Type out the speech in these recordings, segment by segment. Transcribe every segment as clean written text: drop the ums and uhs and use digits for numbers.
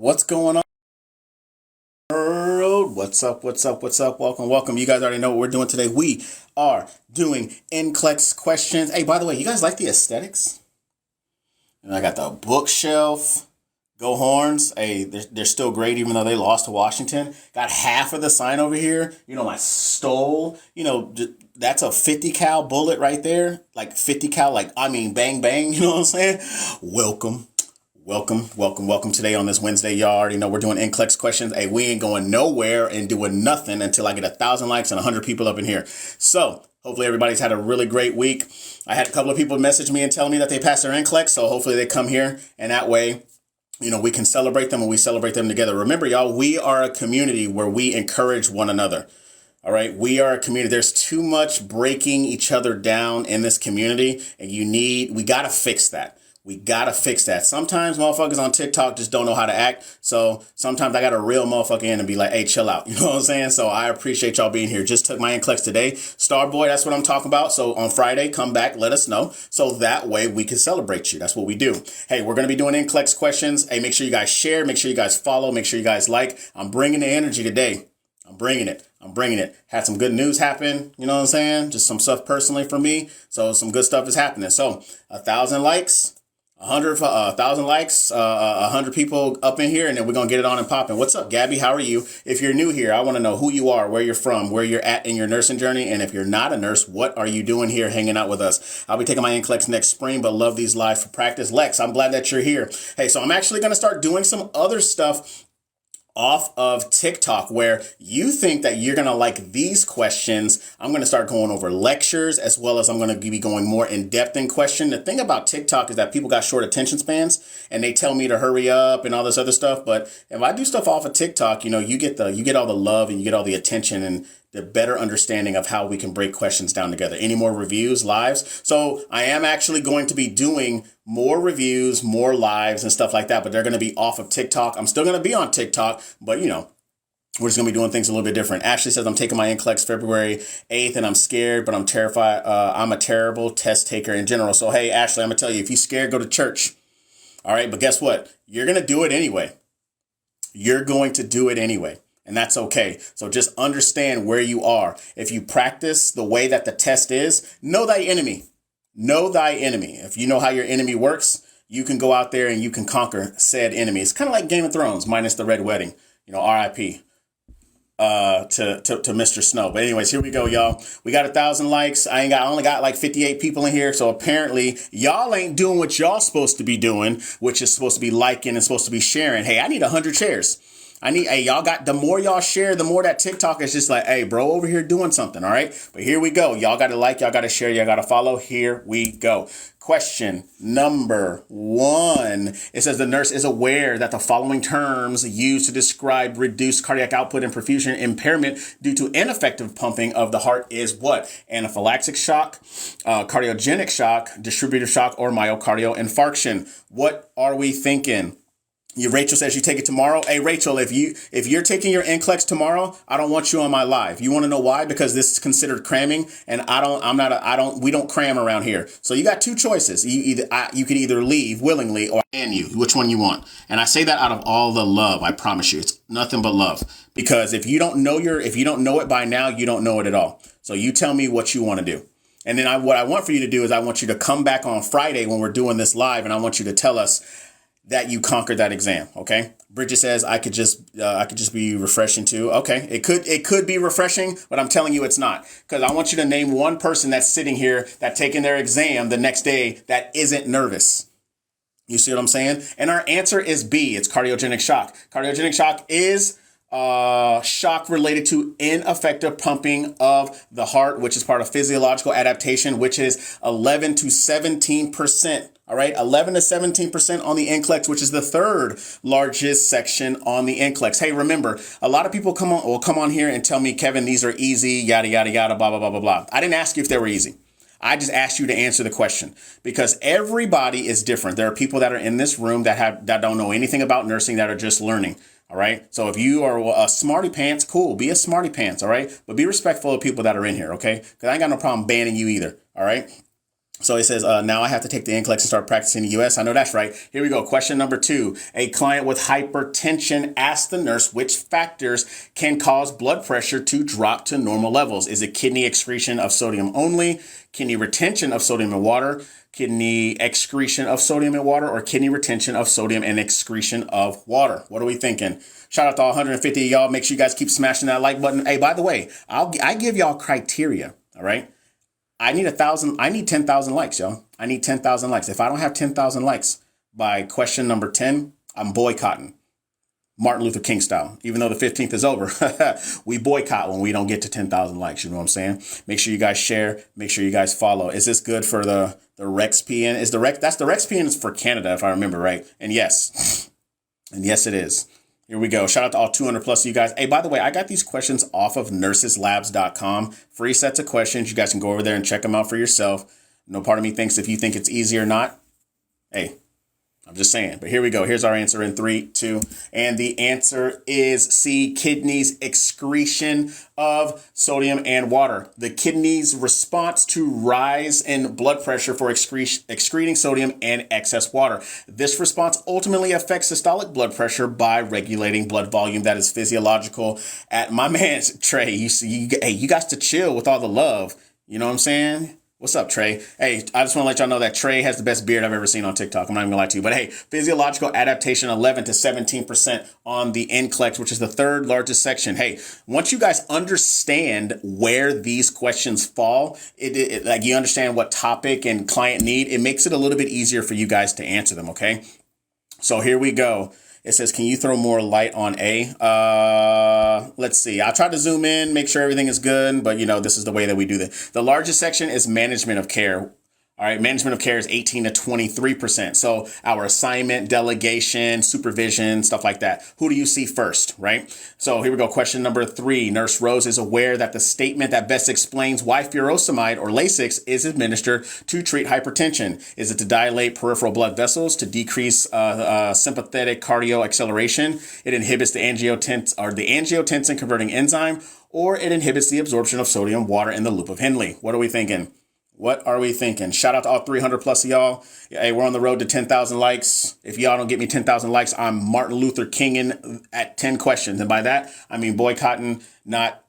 What's going on, world? What's up? Welcome. You guys already know what we're doing today. We are doing NCLEX questions. Hey, by the way, you guys like the aesthetics? And I got the bookshelf. Go Horns. Hey, they're still great even though they lost to Washington. Got half of the sign over here. My stole. That's a 50 cal bullet right there. Like 50 cal, bang, bang. You know what I'm saying? Welcome today on this Wednesday. Y'all already know we're doing NCLEX questions. Hey, we ain't going nowhere and doing nothing until I get 1,000 likes and 100 people up in here. So hopefully everybody's had a really great week. I had a couple of people message me and tell me that they passed their NCLEX. So hopefully they come here and that way, we can celebrate them and we celebrate them together. Remember, y'all, we are a community where we encourage one another. All right. We are a community. There's too much breaking each other down in this community and we got to fix that. We got to fix that. Sometimes motherfuckers on TikTok just don't know how to act. So sometimes I got to reel motherfucker in and be like, hey, chill out. You know what I'm saying? So I appreciate y'all being here. Just took my NCLEX today. Starboy, that's what I'm talking about. So on Friday, come back, let us know. So that way we can celebrate you. That's what we do. Hey, we're going to be doing NCLEX questions. Hey, make sure you guys share. Make sure you guys follow. Make sure you guys like. I'm bringing the energy today. I'm bringing it. Had some good news happen. You know what I'm saying? Just some stuff personally for me. So some good stuff is happening. So 1,000 likes. 1,000 likes, 100 people up in here, and then we're going to get it on and popping. What's up, Gabby? How are you? If you're new here, I want to know who you are, where you're from, where you're at in your nursing journey. And if you're not a nurse, what are you doing here hanging out with us? I'll be taking my NCLEX next spring, but love these live for practice. Lex, I'm glad that you're here. Hey, so I'm actually going to start doing some other stuff off of TikTok where you think that you're going to like these questions. I'm going to start going over lectures as well as I'm going to be going more in depth in question. The thing about TikTok is that people got short attention spans and they tell me to hurry up and all this other stuff. But if I do stuff off of TikTok, you get all the love and you get all the attention and the better understanding of how we can break questions down together. Any more reviews, lives? So I am actually going to be doing more reviews, more lives and stuff like that, but they're going to be off of TikTok. I'm still going to be on TikTok, but we're just going to be doing things a little bit different. Ashley says, I'm taking my NCLEX February 8th and I'm scared, but I'm terrified. I'm a terrible test taker in general. So, hey, Ashley, I'm going to tell you, if you're scared, go to church. All right. But guess what? You're going to do it anyway. And that's okay. So just understand where you are. If you practice the way that the test is, know thy enemy. Know thy enemy. If you know how your enemy works, you can go out there and you can conquer said enemy. It's kind of like Game of Thrones minus the Red Wedding. RIP to Mr. Snow. But anyways, here we go, y'all. We got 1,000 likes. I only got like 58 people in here. So apparently y'all ain't doing what y'all supposed to be doing, which is supposed to be liking and supposed to be sharing. Hey, I need 100 shares. The more y'all share, the more that TikTok is just like, hey, bro, over here doing something. All right. But here we go. Y'all got to like, y'all got to share, y'all got to follow. Here we go. Question number 1. It says the nurse is aware that the following terms used to describe reduced cardiac output and perfusion impairment due to ineffective pumping of the heart is what? Anaphylactic shock, cardiogenic shock, distributive shock, or myocardial infarction. What are we thinking? Rachel says you take it tomorrow. Hey, Rachel, if you're taking your NCLEX tomorrow, I don't want you on my live. You want to know why? Because this is considered cramming and we don't cram around here. So you got two choices. You can either leave willingly or ban you. Which one you want? And I say that out of all the love. I promise you, it's nothing but love. Because if you don't know it by now, you don't know it at all. So you tell me what you want to do. And then what I want for you to do is I want you to come back on Friday when we're doing this live and I want you to tell us that you conquered that exam. Okay. Bridget says I could just be refreshing too. Okay. It could be refreshing, but I'm telling you it's not, because I want you to name one person that's sitting here that taking their exam the next day that isn't nervous. You see what I'm saying? And our answer is B. It's cardiogenic shock. Cardiogenic shock is shock related to ineffective pumping of the heart, which is part of physiological adaptation, which is 11 to 17%. All right, 11 to 17% on the NCLEX, which is the third largest section on the NCLEX. Hey, remember, a lot of people come on here and tell me, Kevin, these are easy, yada, yada, yada, blah, blah, blah, blah, blah. I didn't ask you if they were easy. I just asked you to answer the question because everybody is different. There are people that are in this room that don't know anything about nursing, that are just learning. All right. So if you are a smarty pants, cool. Be a smarty pants. All right. But be respectful of people that are in here. OK, because I ain't got no problem banning you either. All right. So it says, now I have to take the NCLEX and start practicing in the U.S. I know that's right. Here we go. Question number 2. A client with hypertension asked the nurse which factors can cause blood pressure to drop to normal levels. Is it kidney excretion of sodium only, kidney retention of sodium in water, kidney excretion of sodium in water, or kidney retention of sodium and excretion of water? What are we thinking? Shout out to all 150 of y'all. Make sure you guys keep smashing that like button. Hey, by the way, I give y'all criteria. All right. I need 10,000 likes, y'all. I need 10,000 likes. If I don't have 10,000 likes by question number 10, I'm boycotting. Martin Luther King style. Even though the 15th is over, we boycott when we don't get to 10,000 likes. You know what I'm saying? Make sure you guys share. Make sure you guys follow. Is this good for the RexPN? That's the RexPN is for Canada, if I remember right. And yes, it is. Here we go. Shout out to all 200 plus of you guys. Hey, by the way, I got these questions off of nurseslabs.com. Free sets of questions. You guys can go over there and check them out for yourself. No part of me thinks if you think it's easy or not. Hey, I'm just saying. But here we go. Here's our answer in 3, 2. And the answer is C, kidneys excretion of sodium and water. The kidneys' response to rise in blood pressure for excreting sodium and excess water. This response ultimately affects systolic blood pressure by regulating blood volume that is physiological. At my man's Trey, you got to chill with all the love. You know what I'm saying? What's up, Trey? Hey, I just want to let y'all know that Trey has the best beard I've ever seen on TikTok. I'm not even gonna lie to you. But hey, physiological adaptation 11 to 17% on the NCLEX, which is the 3rd largest section. Hey, once you guys understand where these questions fall, like you understand what topic and client need, it makes it a little bit easier for you guys to answer them, okay? So here we go. It says, can you throw more light on A? Let's see. I'll try to zoom in, make sure everything is good. But, this is the way that we do this. The largest section is management of care. All right. Management of care is 18 to 23%. So our assignment, delegation, supervision, stuff like that. Who do you see first? Right. So here we go. Question number 3. Nurse Rose is aware that the statement that best explains why furosemide or Lasix is administered to treat hypertension. Is it to dilate peripheral blood vessels, to decrease sympathetic cardio acceleration? It inhibits the angiotensin converting enzyme, or it inhibits the absorption of sodium, water in the loop of Henle. What are we thinking? Shout out to all 300 plus of y'all. Hey, we're on the road to 10,000 likes. If y'all don't get me 10,000 likes, I'm Martin Luther Kinging at 10 questions. And by that, I mean boycotting, not,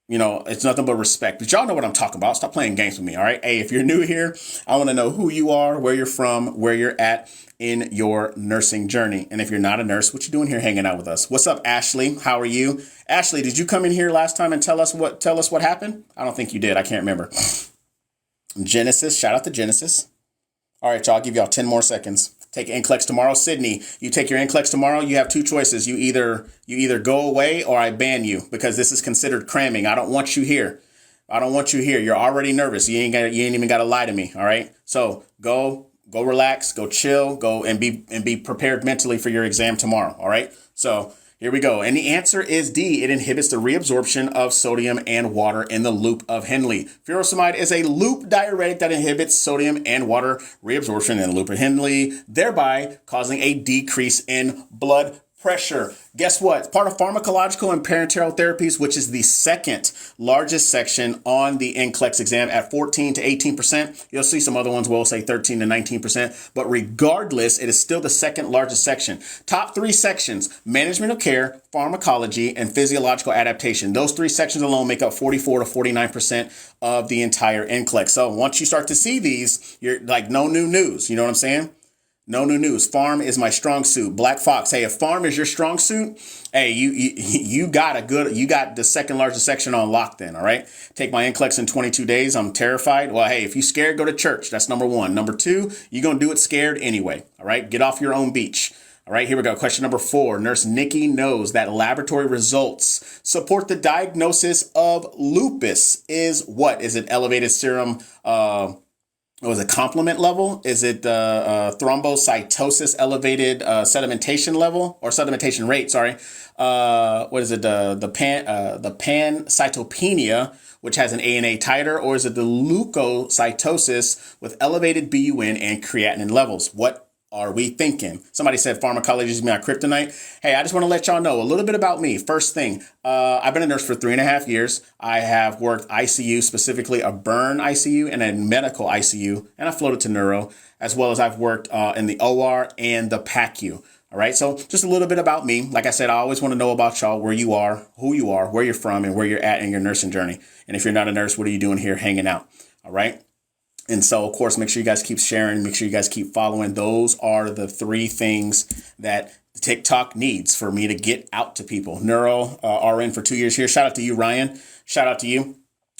it's nothing but respect. But y'all know what I'm talking about. Stop playing games with me, all right? Hey, if you're new here, I want to know who you are, where you're from, where you're at in your nursing journey. And if you're not a nurse, what you doing here hanging out with us? What's up, Ashley? How are you? Ashley, did you come in here last time and tell us what happened? I don't think you did. I can't remember. Genesis, shout out to Genesis. All right, y'all, I'll give y'all 10 more seconds. Take NCLEX tomorrow. Sydney, you take your NCLEX tomorrow. You have 2 choices. You either go away or I ban you, because this is considered cramming. I don't want you here. You're already nervous. You ain't even got to lie to me. All right. So go relax, go chill, go and be prepared mentally for your exam tomorrow. All right. So here we go. And the answer is D. It inhibits the reabsorption of sodium and water in the loop of Henle. Furosemide is a loop diuretic that inhibits sodium and water reabsorption in the loop of Henle, thereby causing a decrease in blood pressure. Guess what? It's part of pharmacological and parenteral therapies, which is the 2nd largest section on the NCLEX exam at 14 to 18%. You'll see some other ones will say 13 to 19%, but regardless, it is still the 2nd largest section. Top 3 sections: management of care, pharmacology, and physiological adaptation. Those 3 sections alone make up 44 to 49% of the entire NCLEX. So once you start to see these, you're like, no new news. You know what I'm saying? No new news. Pharm is my strong suit. Black Fox. Hey, if pharm is your strong suit, hey, you got the 2nd largest section on lock then. All right. Take my NCLEX in 22 days. I'm terrified. Well, hey, if you scared, go to church. That's number 1. Number 2, you're going to do it scared anyway. All right. Get off your own beach. All right, here we go. Question number 4. Nurse Nikki knows that laboratory results support the diagnosis of lupus. Is what? Is it elevated serum was it complement level? Is it thrombocytosis elevated sedimentation level or sedimentation rate? Sorry. What is it? The pancytopenia, which has an ANA titer, or is it the leukocytosis with elevated BUN and creatinine levels? What are we thinking? Somebody said pharmacology is my kryptonite. Hey, I just want to let y'all know a little bit about me. First thing, I've been a nurse for 3.5 years. I have worked ICU, specifically a burn ICU and a medical ICU, and I floated to neuro, as well as I've worked in the OR and the PACU. All right, so just a little bit about me. Like I said, I always want to know about y'all, where you are, who you are, where you're from, and where you're at in your nursing journey. And if you're not a nurse, what are you doing here hanging out? All right. And so, of course, make sure you guys keep sharing. Make sure you guys keep following. Those are the 3 things that TikTok needs for me to get out to people. Neuro, RN for 2 years here. Shout out to you, Ryan. Shout out to you.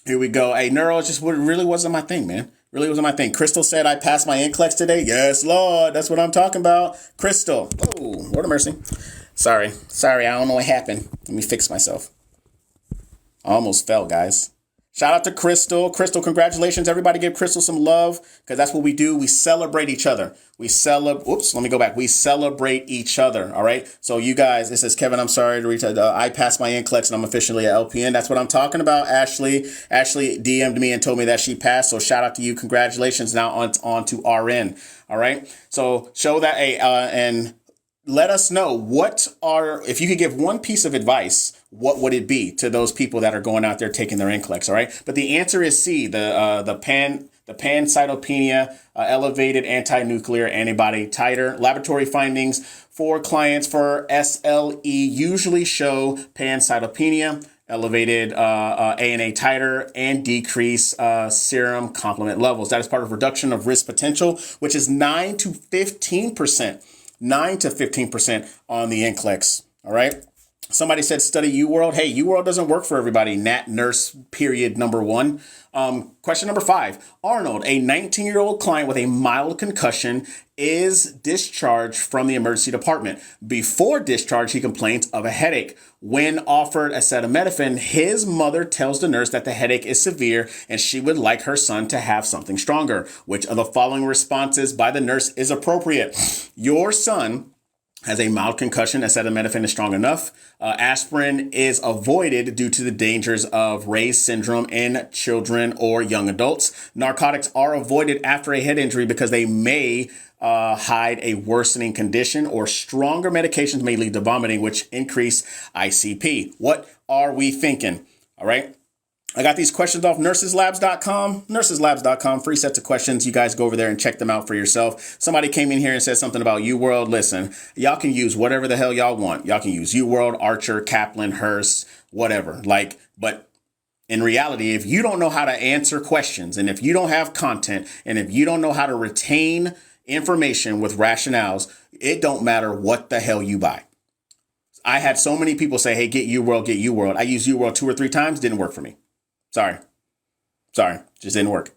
Here we go. Hey, neuro just really wasn't my thing, man. Really wasn't my thing. Crystal said I passed my NCLEX today. Yes, Lord. That's what I'm talking about. Crystal. Oh, Lord of mercy. Sorry. I don't know what happened. Let me fix myself. I almost fell, guys. Shout out to Crystal. Crystal, congratulations. Everybody give Crystal some love, because that's what we do. We celebrate each other. We celebrate each other. All right. So you guys, it says, Kevin, I'm sorry to reach out. I passed my NCLEX and I'm officially a LPN. That's what I'm talking about. Ashley DM'd me and told me that she passed. So shout out to you. Congratulations. Now on to RN. All right. So show that and let us know if you could give one piece of advice, what would it be to those people that are going out there taking their NCLEX? All right. But the answer is C, the pancytopenia, elevated anti-nuclear antibody titer. Laboratory findings for clients for SLE usually show pancytopenia, elevated ANA titer, and decrease serum complement levels. That is part of reduction of risk potential, which is 9 to 15%. 9 to 15% on the NCLEX. All right. Somebody said study UWorld. Hey, UWorld doesn't work for everybody. Nat nurse period number 1. Question number 5. Arnold, a 19-year-old client with a mild concussion, is discharged from the emergency department. Before discharge, he complains of a headache. When offered acetaminophen, his mother tells the nurse that the headache is severe and she would like her son to have something stronger. Which of the following responses by the nurse is appropriate? Your son has a mild concussion. Acetaminophen is strong enough. Aspirin is avoided due to the dangers of Ray's syndrome in children or young adults. Narcotics are avoided after a head injury because they may hide a worsening condition, or stronger medications may lead to vomiting, which increase ICP. What are we thinking? All right. I got these questions off nurseslabs.com. Nurseslabs.com, free sets of questions. You guys go over there and check them out for yourself. Somebody came in here and said something about UWorld. Listen, y'all can use whatever the hell y'all want. Y'all can use UWorld, Archer, Kaplan, Hearst, whatever. But in reality, if you don't know how to answer questions, and if you don't have content, and if you don't know how to retain information with rationales, it don't matter what the hell you buy. I had so many people say, hey, get UWorld, get UWorld. I used UWorld 2 or 3 times. Didn't work for me. Sorry. Just didn't work.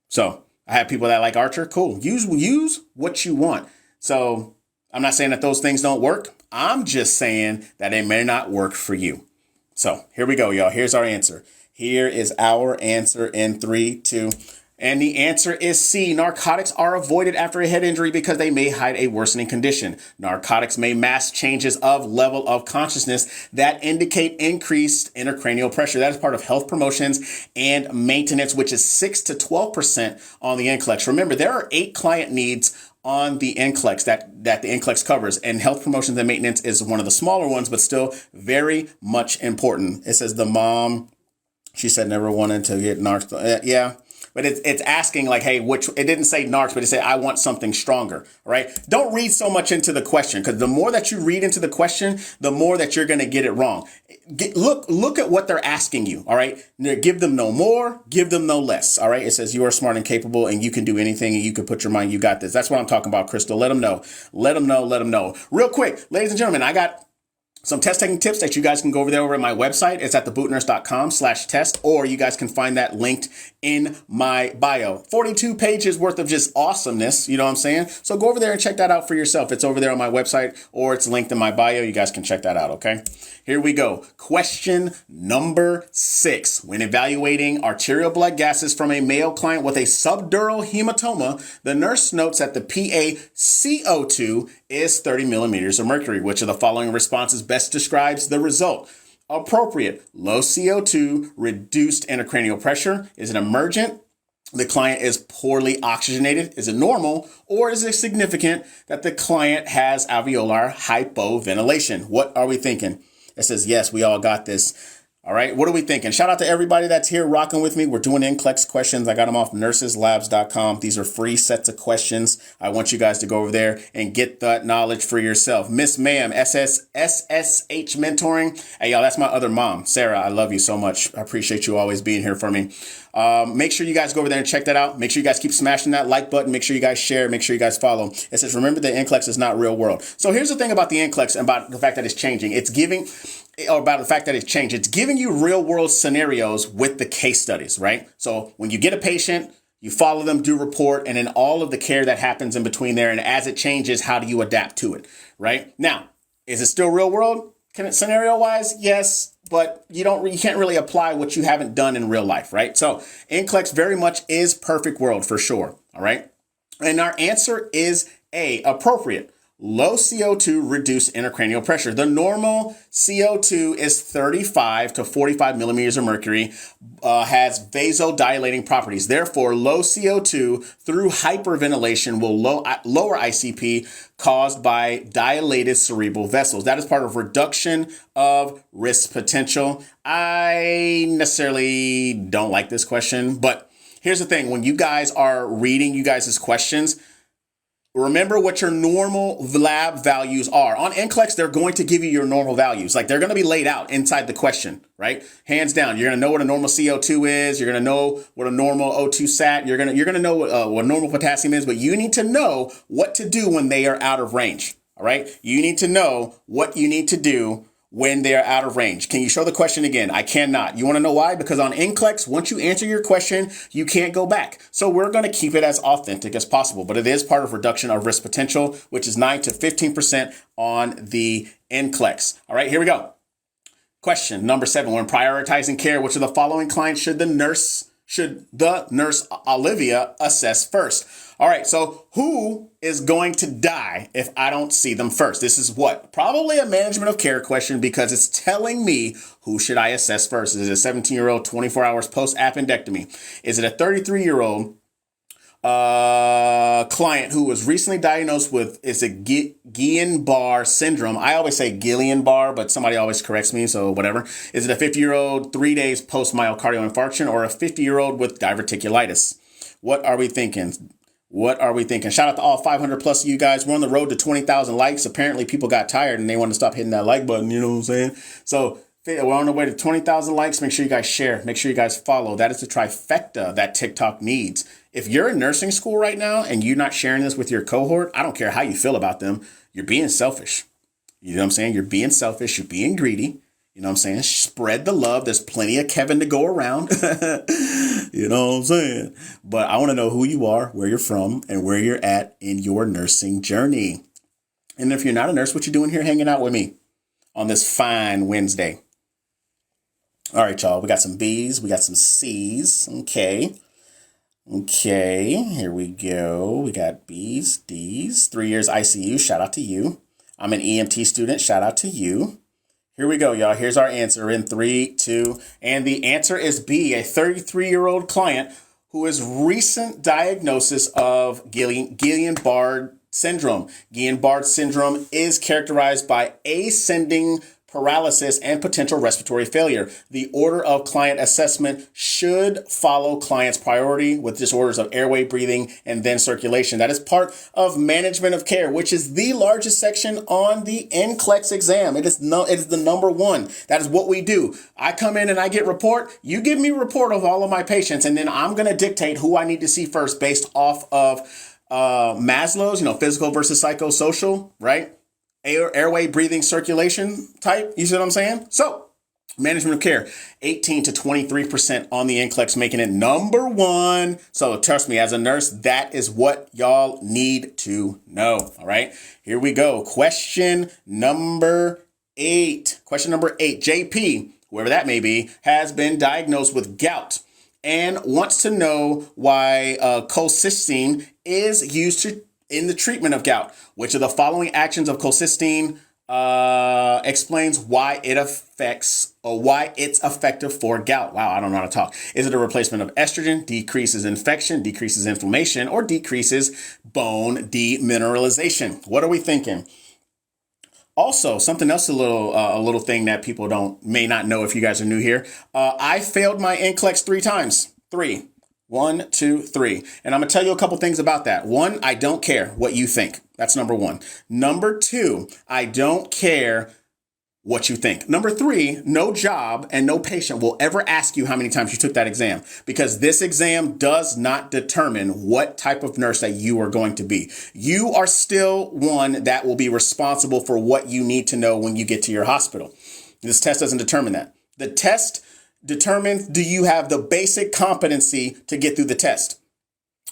So I have people that like Archer. Cool. Use what you want. So I'm not saying that those things don't work. I'm just saying that it may not work for you. So here we go, y'all. Here's our answer. Here is our answer in 3, 2. And the answer is C. Narcotics are avoided after a head injury because they may hide a worsening condition. Narcotics may mask changes of level of consciousness that indicate increased intracranial pressure. That is part of health promotions and maintenance, which is 6 to 12% on the NCLEX. Remember, there are 8 client needs on the NCLEX that the NCLEX covers, and health promotions and maintenance is one of the smaller ones, but still very much important. It says the mom, she said never wanted to get narcs. Yeah. But it's asking like, hey, it didn't say narcs, but it said, I want something stronger. All right. Don't read so much into the question, because the more that you read into the question, the more that you're going to get it wrong. Look at what they're asking you. All right. Give them no more, give them no less. All right. It says you are smart and capable and you can do anything and you can put your mind. You got this. That's what I'm talking about, Crystal. Let them know. Let them know. Let them know. Real quick, ladies and gentlemen, I got some test taking tips that you guys can go over there over at my website. It's at thebootnurse.com/test, or you guys can find that linked in my bio. 42 pages worth of just awesomeness. You know what I'm saying? So go over there and check that out for yourself. It's over there on my website, or it's linked in my bio. You guys can check that out. Okay. Here we go. Question number 6. When evaluating arterial blood gases from a male client with a subdural hematoma, the nurse notes that the PaCO2 is 30 millimeters of mercury. Which of the following responses best describes the result? Appropriate. Low CO2, reduced intracranial pressure. Is it emergent? the client is poorly oxygenated? Is it normal, or is it significant that the client has alveolar hypoventilation? What are we thinking? It says, yes, we all got this. All right, what are we thinking? Shout out to everybody that's here rocking with me. We're doing NCLEX questions. I got them off nurseslabs.com. These are free sets of questions. I want you guys to go over there and get that knowledge for yourself. Miss Ma'am, SSH Mentoring. Hey, y'all, that's my other mom, Sarah. I love you so much. I appreciate you always being here for me. Make sure you guys go over there and check that out. Make sure you guys keep smashing that like button. Make sure you guys share. Make sure you guys follow. It says, remember that NCLEX is not real world. So here's the thing about the NCLEX and about the fact that it's changing. It's giving you real world scenarios with the case studies, right? So when you get a patient, you follow them, do report, and then all of the care that happens in between there. And as it changes, how do you adapt to it, right? Now, is it still real world? Scenario wise? Yes, but you can't really apply what you haven't done in real life, right? So NCLEX very much is perfect world for sure. All right. And our answer is A, appropriate. Low CO2 reduce intracranial pressure. The normal CO2 is 35 to 45 millimeters of mercury, has vasodilating properties. Therefore, low CO2 through hyperventilation will lower ICP caused by dilated cerebral vessels. That is part of reduction of risk potential. I necessarily don't like this question, but here's the thing. When you guys are reading you guys' questions, remember what your normal lab values are. On NCLEX, they're going to give you your normal values. Like, they're going to be laid out inside the question, right? Hands down. You're going to know what a normal CO2 is. You're going to know what a normal O2 sat. You're going to know what normal potassium is, but you need to know what to do when they are out of range. All right. You need to know what you need to do when they are out of range. Can you show the question again? I cannot. You want to know why? Because on NCLEX, once you answer your question, you can't go back. So we're going to keep it as authentic as possible, but it is part of reduction of risk potential, which is 9 to 15% on the NCLEX. All right, here we go. Question number 7, when prioritizing care, which of the following clients should the nurse Olivia assess first? All right, so who is going to die if I don't see them first? This is what? Probably a management of care question, because it's telling me who should I assess first. Is it a 17-year-old 24 hours post-appendectomy? Is it a 33-year-old client who was recently diagnosed with, is it Guillain-Barré syndrome? I always say Guillain-Barré, but somebody always corrects me, so whatever. Is it a 50-year-old 3 days post-myocardial infarction, or a 50-year-old with diverticulitis? What are we thinking? Shout out to all 500 plus of you guys. We're on the road to 20,000 likes. Apparently people got tired and they want to stop hitting that like button. You know what I'm saying? So we're on the way to 20,000 likes. Make sure you guys share. Make sure you guys follow. That is the trifecta that TikTok needs. If you're in nursing school right now and you're not sharing this with your cohort, I don't care how you feel about them. You're being selfish. You know what I'm saying? You're being selfish. You're being greedy. You know what I'm saying? Spread the love. There's plenty of Kevin to go around. You know what I'm saying? But I want to know who you are, where you're from, and where you're at in your nursing journey. And if you're not a nurse, what you doing here hanging out with me on this fine Wednesday? All right, y'all. We got some B's. We got some C's. Okay, here we go. We got B's, D's. 3 years ICU. Shout out to you. I'm an EMT student. Shout out to you. Here we go, y'all. Here's our answer in 3, 2, and the answer is B, a 33-year-old client who is recent diagnosis of Guillain-Barré syndrome. Guillain-Barré syndrome is characterized by ascending paralysis and potential respiratory failure. The order of client assessment should follow client's priority with disorders of airway, breathing, and then circulation. That is part of management of care, which is the largest section on the NCLEX exam. It is the number one. That is what we do. I come in and I get report. You give me a report of all of my patients, and then I'm going to dictate who I need to see first based off of Maslow's, physical versus psychosocial, right? Airway, breathing, circulation type. You see what I'm saying? So management of care, 18 to 23% on the NCLEX, making it number one. So trust me, as a nurse, that is what y'all need to know. All right, here we go. Question number 8. JP, whoever that may be, has been diagnosed with gout and wants to know why colchicine is used in the treatment of gout. Which of the following actions of colchicine explains why it affects or why it's effective for gout. Wow, I don't know how to talk. Is it a replacement of estrogen, decreases infection, decreases inflammation, or decreases bone demineralization? What are we thinking? Also, something else, a little thing that people may not know if you guys are new here. I failed my NCLEX 3 times. 3. 1, 2, 3. And I'm going to tell you a couple things about that. One, I don't care what you think. That's number one. Number two, I don't care what you think. Number three, no job and no patient will ever ask you how many times you took that exam, because this exam does not determine what type of nurse that you are going to be. You are still one that will be responsible for what you need to know when you get to your hospital. This test doesn't determine that. The test determines, do you have the basic competency to get through the test?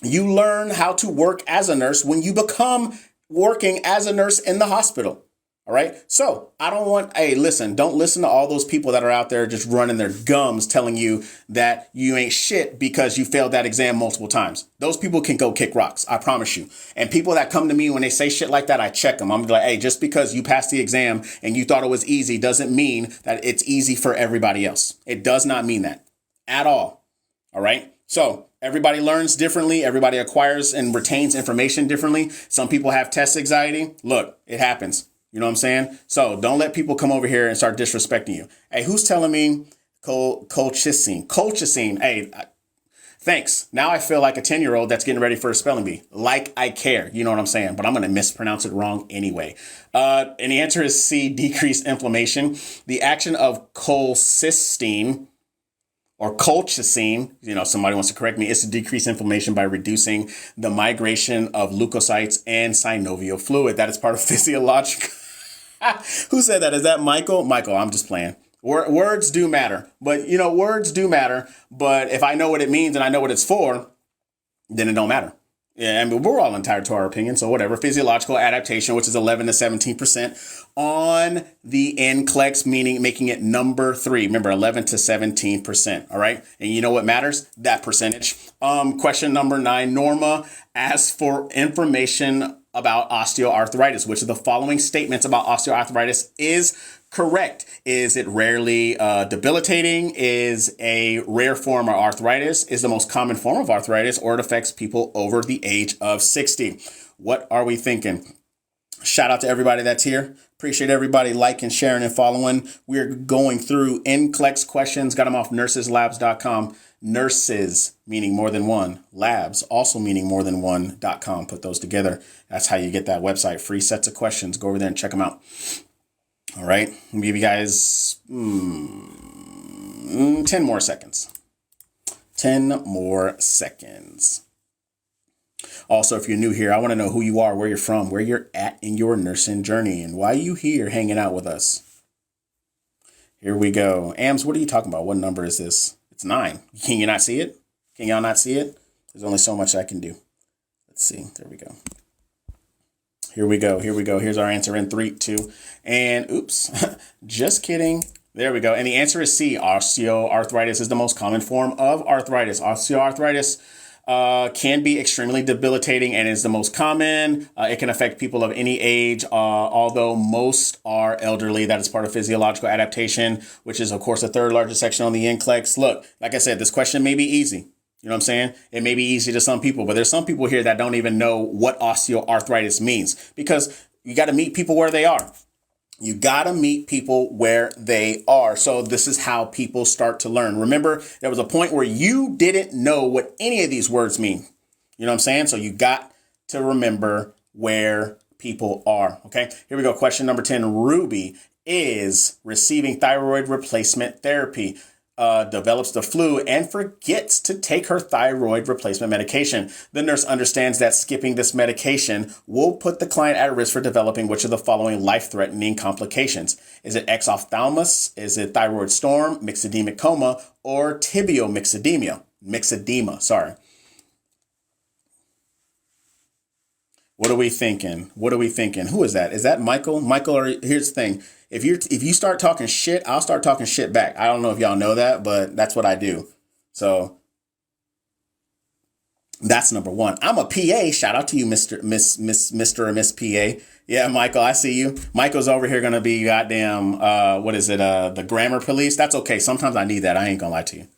You learn how to work as a nurse when you become working as a nurse in the hospital. All right. So don't listen to all those people that are out there just running their gums telling you that you ain't shit because you failed that exam multiple times. Those people can go kick rocks. I promise you. And people that come to me when they say shit like that, I check them. I'm like, hey, just because you passed the exam and you thought it was easy doesn't mean that it's easy for everybody else. It does not mean that at all. All right. So everybody learns differently. Everybody acquires and retains information differently. Some people have test anxiety. Look, it happens. You know what I'm saying? So don't let people come over here and start disrespecting you. Hey, who's telling me colchicine? Colchicine. Hey, thanks. Now I feel like a 10-year-old that's getting ready for a spelling bee. Like I care. You know what I'm saying? But I'm going to mispronounce it wrong anyway. And the answer is C, decreased inflammation. The action of colchicine or colchicine, somebody wants to correct me, is to decrease inflammation by reducing the migration of leukocytes and synovial fluid. That is part of physiological. Who said that? Is that Michael? Michael, I'm just playing. Words do matter. But, words do matter. But if I know what it means and I know what it's for, then it don't matter. Yeah, I mean, we're all entitled to our opinion. So whatever. Physiological adaptation, which is 11 to 17% on the NCLEX, meaning making it number 3. Remember, 11 to 17%. All right. And you know what matters? That percentage. Question number 9. Norma asks for information about osteoarthritis. Which of the following statements about osteoarthritis is correct? Is it rarely debilitating? Is a rare form of arthritis? Is the most common form of arthritis? Or it affects people over the age of 60? What are we thinking? Shout out to everybody that's here. Appreciate everybody liking, sharing, and following. We're going through NCLEX questions. Got them off nurseslabs.com. Nurses, meaning more than one. Labs, also meaning more than one.com. Put those together. That's how you get that website. Free sets of questions. Go over there and check them out. All right. I'll give you guys 10 more seconds. 10 more seconds. Also, if you're new here, I want to know who you are, where you're from, where you're at in your nursing journey, and why you here hanging out with us. Here we go. Ams, what are you talking about? What number is this? It's 9. Can you not see it? Can y'all not see it? There's only so much I can do. Let's see. There we go. Here we go. Here we go. Here's our answer in 3, 2, and oops, just kidding. There we go. And the answer is C. Osteoarthritis is the most common form of arthritis. Osteoarthritis can be extremely debilitating and is the most common. It can affect people of any age, although most are elderly. That is part of physiological adaptation, which is, of course, the third largest section on the NCLEX. Look, like I said, this question may be easy. You know what I'm saying? It may be easy to some people, but there's some people here that don't even know what osteoarthritis means, because you got to meet people where they are. You got to meet people where they are. So this is how people start to learn. Remember, there was a point where you didn't know what any of these words mean. You know what I'm saying? So you got to remember where people are. Okay, here we go. Question number 10. Ruby is receiving thyroid replacement therapy. Develops the flu and forgets to take her thyroid replacement medication. The nurse understands that skipping this medication will put the client at risk for developing which of the following life-threatening complications? Is it exophthalmos? Is it thyroid storm, myxedemic coma, or tibial myxedema? Sorry. What are we thinking? Who is that? Is that Michael? Michael, or here's the thing. If you start talking shit, I'll start talking shit back. I don't know if y'all know that, but that's what I do. So That's number one. I'm a PA. Shout out to you, Mr. or Miss PA. Yeah, Michael, I see you. Michael's over here gonna be goddamn what is it? The grammar police. That's okay. Sometimes I need that. I ain't gonna lie to you.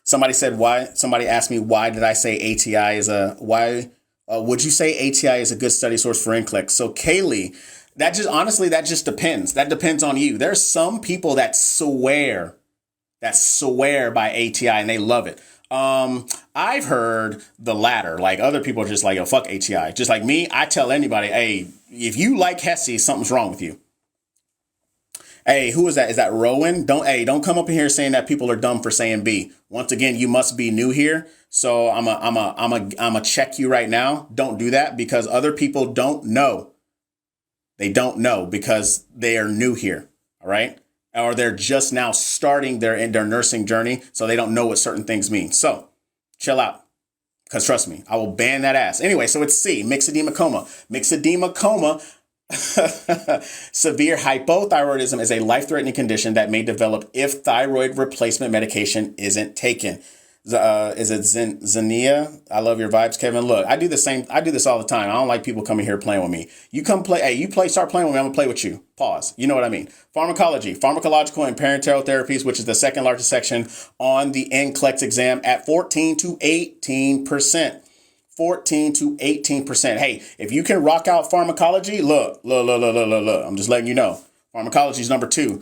Somebody said why. Somebody asked me why did I say ATI is a why? Would you say ATI is a good study source for NCLEX? So Kaylee, that just honestly that just depends. That depends on you. There's some people that swear by ATI and they love it. I've heard the latter. Like other people are just like, yo, fuck ATI. Just like me, I tell anybody, hey, if you like Hesse, something's wrong with you. Hey, who is that? Is that Rowan? Don't come up in here saying that people are dumb for saying B. Once again, you must be new here. So I'm a check you right now. Don't do that because other people don't know. They don't know because they are new here. All right. Or they're just now starting their nursing journey. So they don't know what certain things mean. So chill out. Because trust me, I will ban that ass. Anyway, so it's C, myxedema coma. Myxedema coma. Severe hypothyroidism is a life-threatening condition that may develop if thyroid replacement medication isn't taken. Is it Xenia? I love your vibes, Kevin. Look, I do the same. I do this all the time. I don't like people coming here playing with me. You come play. Hey, start playing with me. I'm gonna play with you. Pause. You know what I mean? Pharmacology, pharmacological and parenteral therapies, which is the second largest section on the NCLEX exam at 14 to 18%. 14 to 18%. Hey, if you can rock out pharmacology, look. I'm just letting you know. Pharmacology is number 2.